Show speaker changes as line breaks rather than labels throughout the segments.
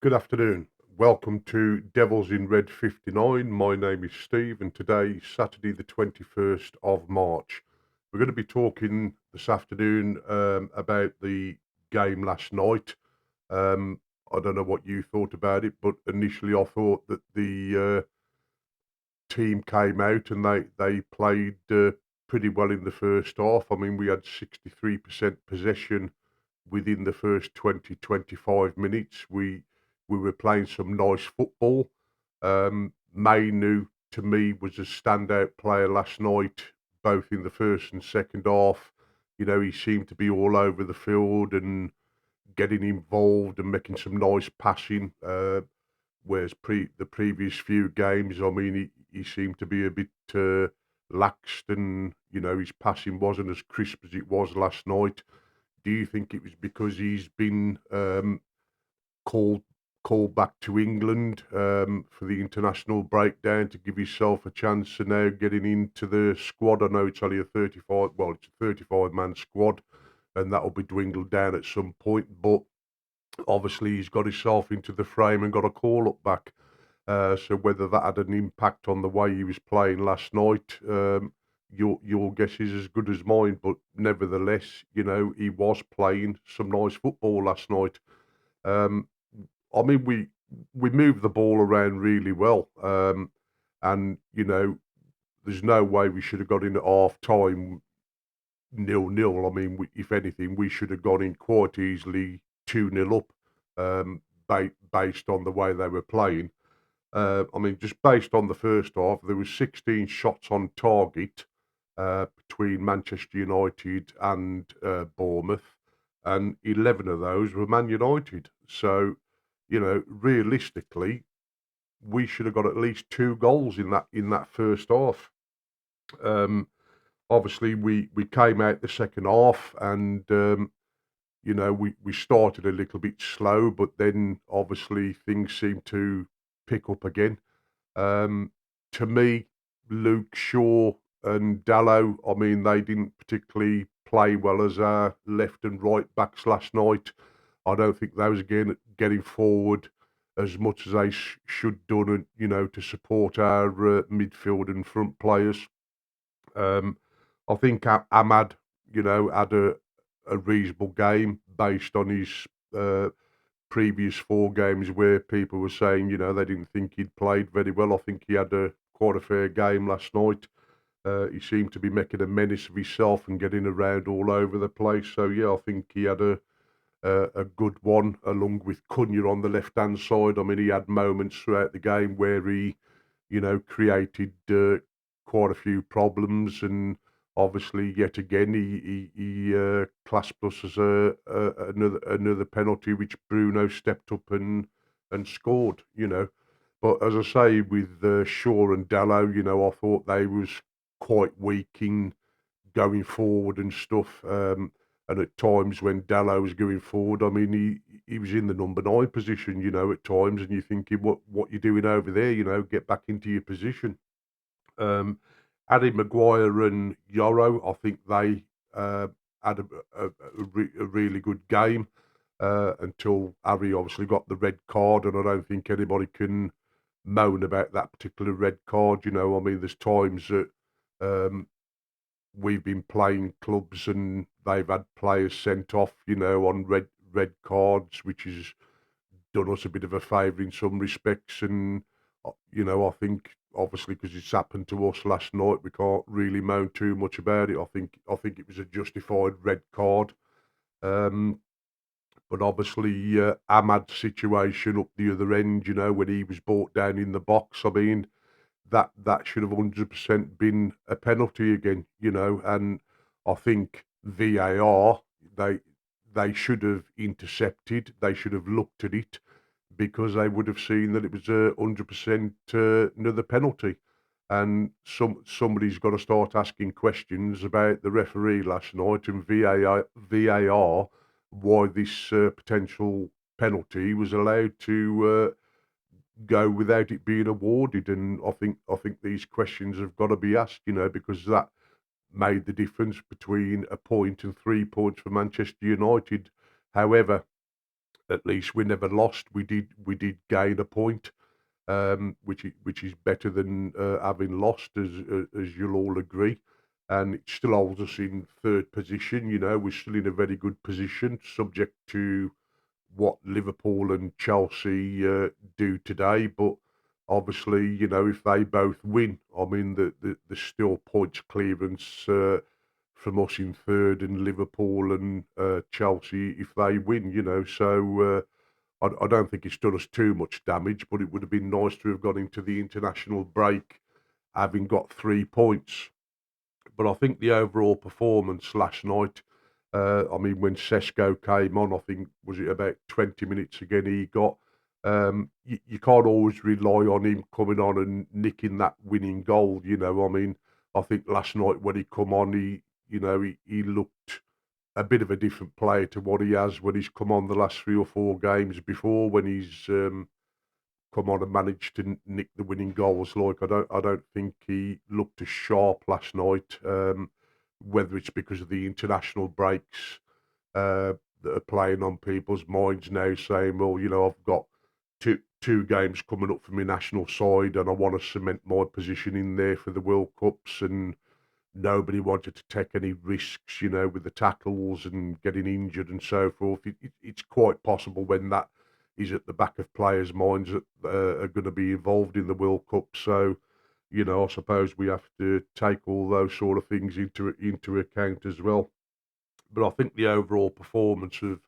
Good afternoon. Welcome to Devils in Red 59. My name is Steve, and today is Saturday, the 21st of March. We're going to be talking this afternoon about the game last night. Um, I don't know what you thought about it, but initially I thought that the team came out and they played pretty well in the first half. I mean, we had 63% possession within the first 20-25 minutes. We were playing some nice football. Mainu to me was a standout player last night, both in the first and second half. You know, he seemed to be all over the field and getting involved and making some nice passing. Whereas the previous few games, I mean, he seemed to be a bit laxed, and you know his passing wasn't as crisp as it was last night. Do you think it was because he's been called called back to England for the international breakdown to give himself a chance of now getting into the squad? I know it's only a 35, well, it's a 35-man squad, and that'll be dwindled down at some point. But obviously, he's got himself into the frame and got a call up back. So whether that had an impact on the way he was playing last night, your guess is as good as mine. But nevertheless, you know, he was playing some nice football last night. Um, I mean, we moved the ball around really well, and you know, there's no way we should have got in at half time 0-0. I mean, if anything, we should have gone in quite easily 2-0 up, based on the way they were playing. I mean, just based on the first half, there was 16 shots on target between Manchester United and Bournemouth, and 11 of those were Man United. So, you know, realistically, we should have got at least two goals in that first half. Um, Obviously, we came out the second half, and you know, we started a little bit slow, but then obviously things seemed to pick up again. Um, to me, Luke Shaw and Dallow, I mean, they didn't particularly play well as our left and right backs last night. I don't think they was getting forward as much as they should done, and you know, to support our midfield and front players. Um, I think Ahmad, you know, had a reasonable game based on his uh, previous four games where people were saying, you know, they didn't think he'd played very well. I think he had a quite a fair game last night. He seemed to be making a menace of himself and getting around all over the place. So yeah, I think he had a good one along with Cunha on the left hand side. I mean, he had moments throughout the game where he, you know, created quite a few problems, and obviously, yet again, he clasped us as another penalty which Bruno stepped up and scored. You know, but as I say, with Shaw and Dallow, you know, I thought they was quite weak in going forward and stuff. And at times when Dallow was going forward, I mean, he was in the number 9 position, you know, at times, and you're thinking, what you doing over there? You know, get back into your position. Um, Harry Maguire and Yoro, I think they had a really good game until Harry obviously got the red card, and I don't think anybody can moan about that particular red card. You know, I mean, there's times that um, we've been playing clubs and they've had players sent off, you know, on red cards, which has done us a bit of a favour in some respects. And you know, I think obviously because it's happened to us last night, we can't really moan too much about it. I think it was a justified red card. Um, but obviously, Ahmad's situation up the other end, you know, when he was brought down in the box, I mean, that should have 100% been a penalty again, you know. And I think VAR, they they should have intercepted, they should have looked at it because they would have seen that it was 100% another penalty. And somebody's got to start asking questions about the referee last night and VAR, why this potential penalty was allowed to go without it being awarded. And I think these questions have got to be asked, you know, because that made the difference between a point and 3 points for Manchester United. However, At least we never lost. We did gain a point, which is better than having lost, as you'll all agree. And it still holds us in third position. We're still in a very good position, subject to what Liverpool and Chelsea do today. But obviously, if they both win, I mean, there's still points clearance from us in third, and Liverpool and Chelsea if they win. So. I don't think it's done us too much damage, but it would have been nice to have gone into the international break having got 3 points. But I think the overall performance last night, I mean, when Sesko came on, I think, was it about 20 minutes again he got, you can't always rely on him coming on and nicking that winning goal, I mean, I think last night when he come on, he looked a bit of a different player to what he has when he's come on the last 3 or 4 games before, when he's come on and managed to nick the winning goals. Like I don't think he looked as sharp last night. Whether it's because of the international breaks that are playing on people's minds now, saying, "Well, I've got two games coming up for my national side, and I want to cement my position in there for the World Cups," and nobody wanted to take any risks, with the tackles and getting injured and so forth. It's quite possible when that is at the back of players' minds that are going to be involved in the World Cup. So, I suppose we have to take all those sort of things into account as well. But I think the overall performance of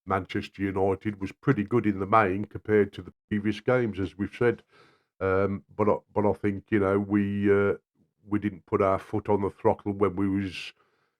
Manchester United was pretty good in the main compared to the previous games, as we've said. But I think we didn't put our foot on the throttle when we was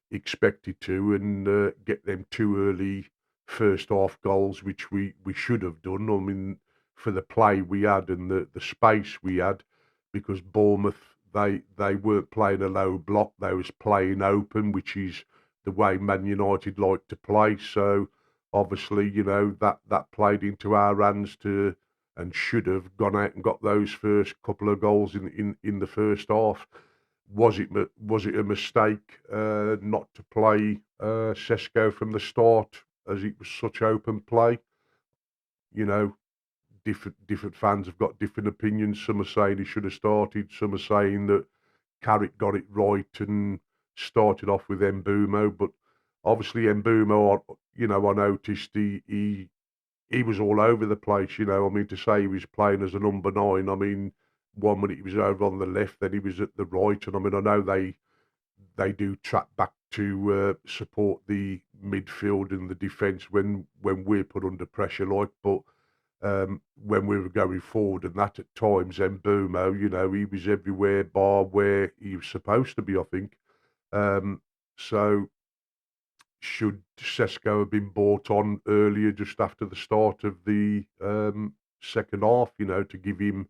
expected to, and get them two early first half goals, which we should have done. I mean, for the play we had and the space we had, because Bournemouth, they weren't playing a low block; they was playing open, which is the way Man United like to play. So obviously, that played into our hands to, and should have gone out and got those first couple of goals in the first half. Was it a mistake not to play Sesko from the start, as it was such open play? You know, different fans have got different opinions. Some are saying he should have started. Some are saying that Carrick got it right and started off with Mbumo. But obviously Mbumo, I noticed he was all over the place. I mean, to say he was playing as a number 9, I mean, 1 minute he was over on the left, then he was at the right, and I mean, I know they do track back to support the midfield and the defence when we're put under pressure, like. But when we were going forward, and that at times, Mbumo, he was everywhere bar where he was supposed to be, I think. So should Sesko have been bought on earlier, just after the start of the second half, to give him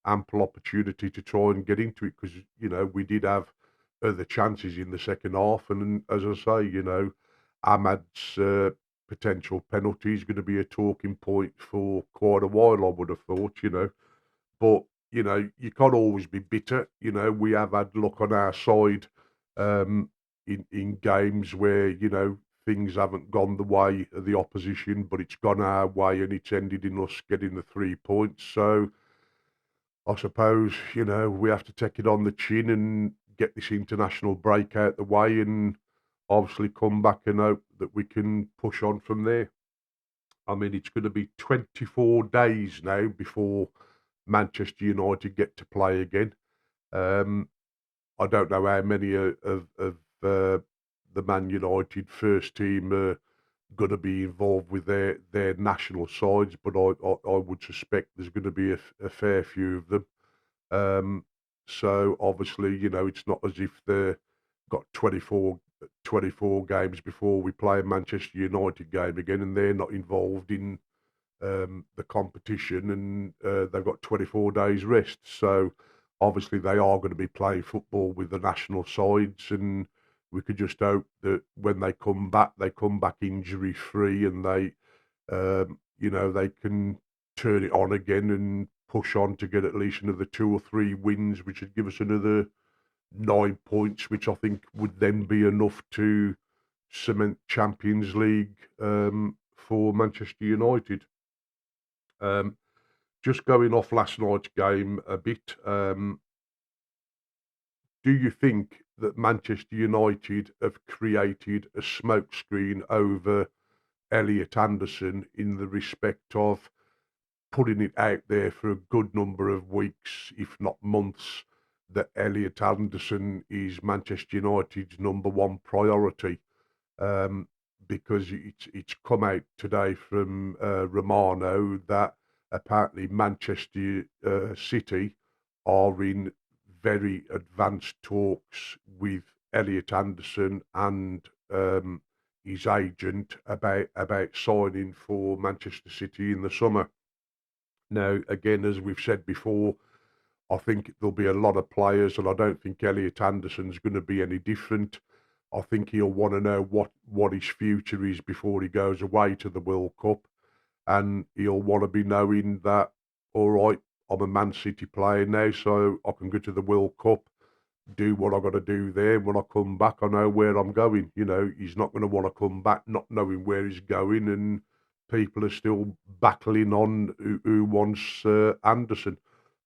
ample opportunity to try and get into it? Because, we did have other chances in the second half. And as I say, Ahmad's potential penalty is going to be a talking point for quite a while, I would have thought. But, you can't always be bitter. We have had luck on our side um, in games where, things haven't gone the way of the opposition, but it's gone our way and it's ended in us getting the 3 points. So I suppose, we have to take it on the chin and get this international break out the way, and obviously come back and hope that we can push on from there. I mean, it's going to be 24 days now before Manchester United get to play again. Um, I don't know how many of the Man United first team are going to be involved with their national sides, but I would suspect there's going to be a fair few of them. So obviously, it's not as if they've got 24 games before we play a Manchester United game again, and they're not involved in the competition, and they've got 24 days rest. So obviously they are going to be playing football with the national sides, and we could just hope that when they come back injury free, and they can turn it on again and push on to get at least another 2 or 3 wins, which would give us another 9 points, which I think would then be enough to cement Champions League for Manchester United. Um, just going off last night's game a bit, do you think that Manchester United have created a smokescreen over Elliot Anderson in the respect of putting it out there for a good number of weeks, if not months, that Elliot Anderson is Manchester United's number one priority? Um, because it's come out today from Romano that apparently Manchester City are in very advanced talks with Elliot Anderson and his agent about signing for Manchester City in the summer. Now, again, as we've said before, I think there'll be a lot of players, and I don't think Elliot Anderson's going to be any different. I think he'll want to know what his future is before he goes away to the World Cup, and he'll want to be knowing that, all right, I'm a Man City player now, so I can go to the World Cup, do what I got to do there. When I come back, I know where I'm going. You know, he's not going to want to come back not knowing where he's going, and people are still battling on who wants Anderson.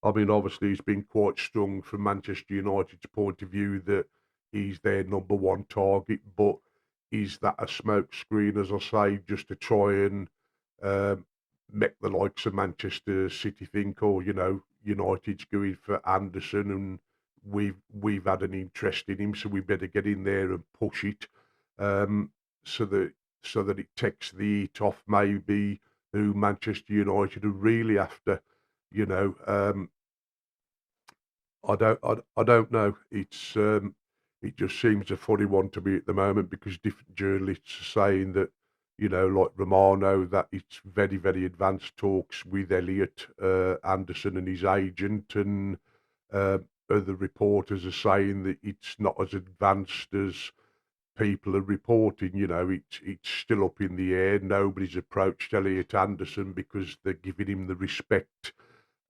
I mean, obviously, he's been quite strong from Manchester United's point of view that he's their number one target, but is that a smokescreen, as I say, just to try and um, make the likes of Manchester City think, oh, you know, United's going for Anderson and we've had an interest in him, so we better get in there and push it, um, so that it takes the heat off maybe who Manchester United are really after. You know, I don't know. It just seems a funny one to me at the moment because different journalists are saying that, you know, like Romano, that it's very, very advanced talks with Elliot Anderson and his agent, and uh, other reporters are saying that it's not as advanced as people are reporting. You know, it's still up in the air. Nobody's approached Elliot Anderson because they're giving him the respect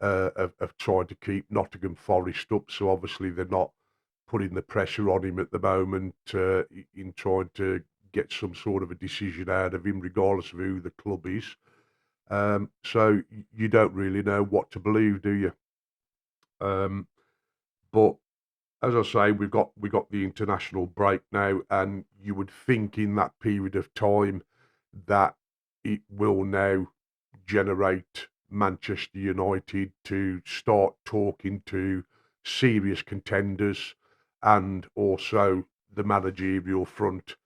of trying to keep Nottingham Forest up. So obviously they're not putting the pressure on him at the moment in trying to get some sort of a decision out of him, regardless of who the club is. So you don't really know what to believe, do you? Um, but as I say, we got the international break now, and you would think in that period of time that it will now generate Manchester United to start talking to serious contenders and also the managerial front.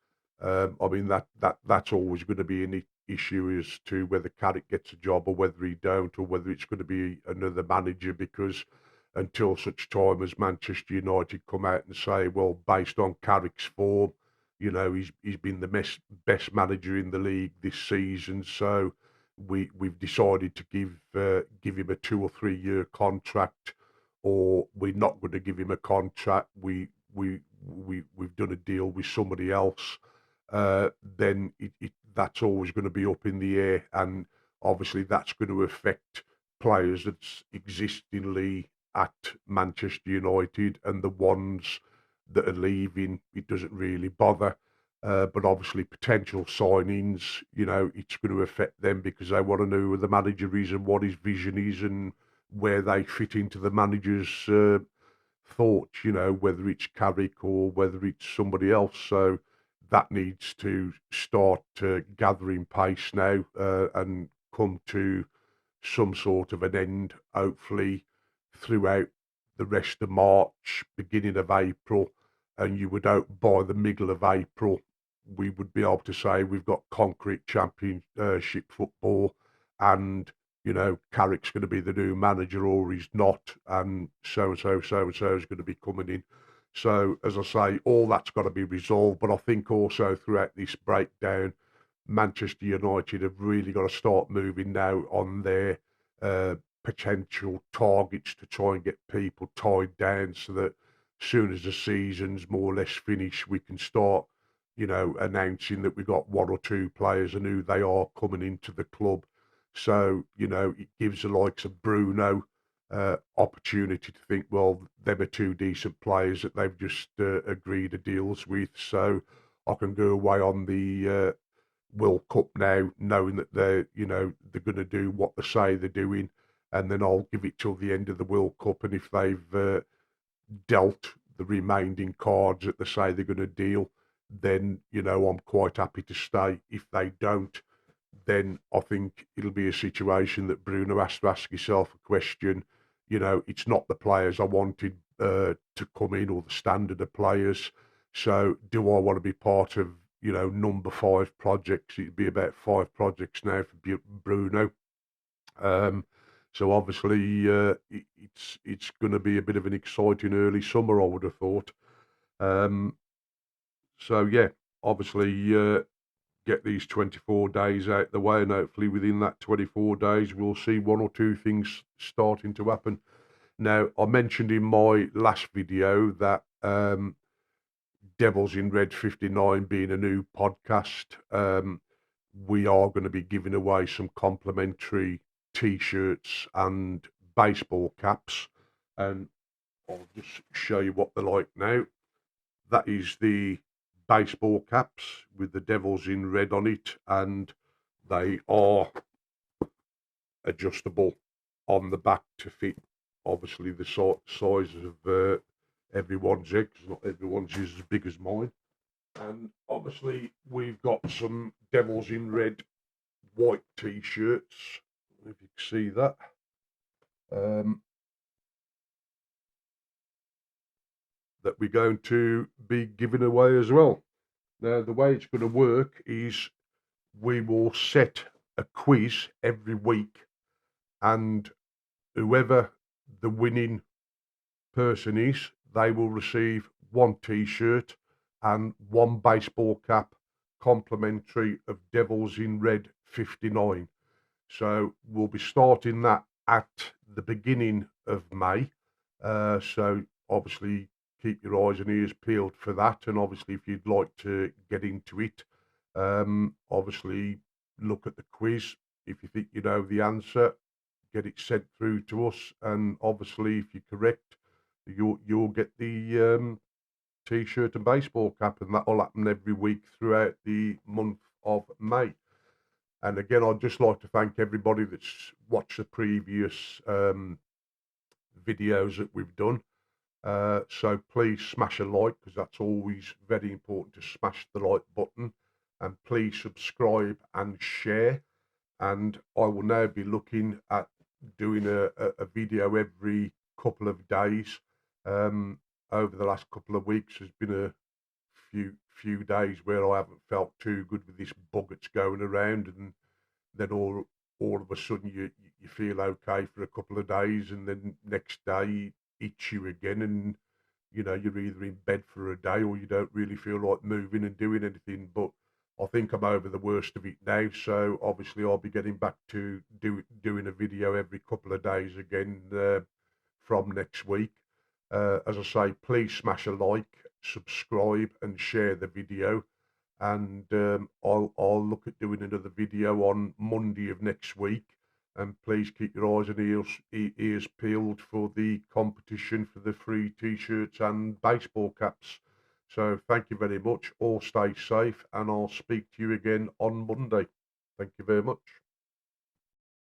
I mean that's always going to be an issue as to whether Carrick gets a job or whether he don't, or whether it's going to be another manager, because until such time as Manchester United come out and say, well, based on Carrick's form, you know, he's been the best manager in the league this season, so we've decided to give him a 2 or 3 year contract, or we're not going to give him a contract. We've done a deal with somebody else. Then that's always going to be up in the air, and obviously that's going to affect players that's existingly at Manchester United, and the ones that are leaving, it doesn't really bother. But obviously, potential signings, you know, it's going to affect them because they want to know who the manager is and what his vision is and where they fit into the manager's thoughts, you know, whether it's Carrick or whether it's somebody else. So that needs to start gathering pace now and come to some sort of an end, hopefully, throughout the rest of March, beginning of April, and you would hope by the middle of April we would be able to say we've got concrete championship football, and you know Carrick's going to be the new manager or he's not, and so and so is going to be coming in. So as I say, all that's got to be resolved. But I think also throughout this breakdown, Manchester United have really got to start moving now on their potential targets to try and get people tied down so that as soon as the season's more or less finished, we can start, you know, announcing that we've got 1 or 2 players and who they are coming into the club. So, you know, it gives the likes of Bruno opportunity to think, well, them are 2 decent players that they've just agreed to deals with. So I can go away on the World Cup now, knowing that they're going to do what they say they're doing, and then I'll give it till the end of the World Cup, and if they've dealt the remaining cards that they say they're going to deal, then I'm quite happy to stay. If they don't, then I think it'll be a situation that Bruno has to ask himself a question. It's not the players I wanted to come in, or the standard of players. So, do I want to be part of number 5 projects? It'd be about 5 projects now for Bruno. Um, so obviously, it's going to be a bit of an exciting early summer, I would have thought. Um, so yeah, obviously, get these 24 days out the way, and hopefully within that 24 days, we'll see one or two things starting to happen. Now, I mentioned in my last video that Devils in Red 59 being a new podcast, we are going to be giving away some complimentary t-shirts and baseball caps, and I'll just show you what they're like now. That is the baseball caps with the Devils in Red on it, and they are adjustable on the back to fit obviously the size of everyone's head, because not everyone's is as big as mine. And obviously we've got some Devils in Red white t-shirts, if you can see that. That we're going to be giving away as well. Now, the way it's going to work is we will set a quiz every week, and whoever the winning person is, they will receive one t-shirt and one baseball cap complimentary of Devils in Red 59. So we'll be starting that at the beginning of May. So obviously keep your eyes and ears peeled for that. And obviously, if you'd like to get into it, obviously look at the quiz. If you think you know the answer, get it sent through to us. And obviously, if you're correct, you'll get the t-shirt and baseball cap, and that'll happen every week throughout the month of May. And again, I'd just like to thank everybody that's watched the previous videos that we've done. So please smash a like, because that's always very important, to smash the like button. And please subscribe and share. And I will now be looking at doing a video every couple of days. Over the last couple of weeks, there's been a few days where I haven't felt too good with this bug that's going around, and then all of a sudden you feel okay for a couple of days, and then next day it eats you again, and you're either in bed for a day, or you don't really feel like moving and doing anything. But I think I'm over the worst of it now, so obviously I'll be getting back to doing a video every couple of days again from next week. As I say, please smash a like, subscribe, and share the video. And I'll look at doing another video on Monday of next week. And please keep your eyes and ears peeled for the competition for the free t-shirts and baseball caps. So thank you very much. All stay safe, and I'll speak to you again on Monday. Thank you very much.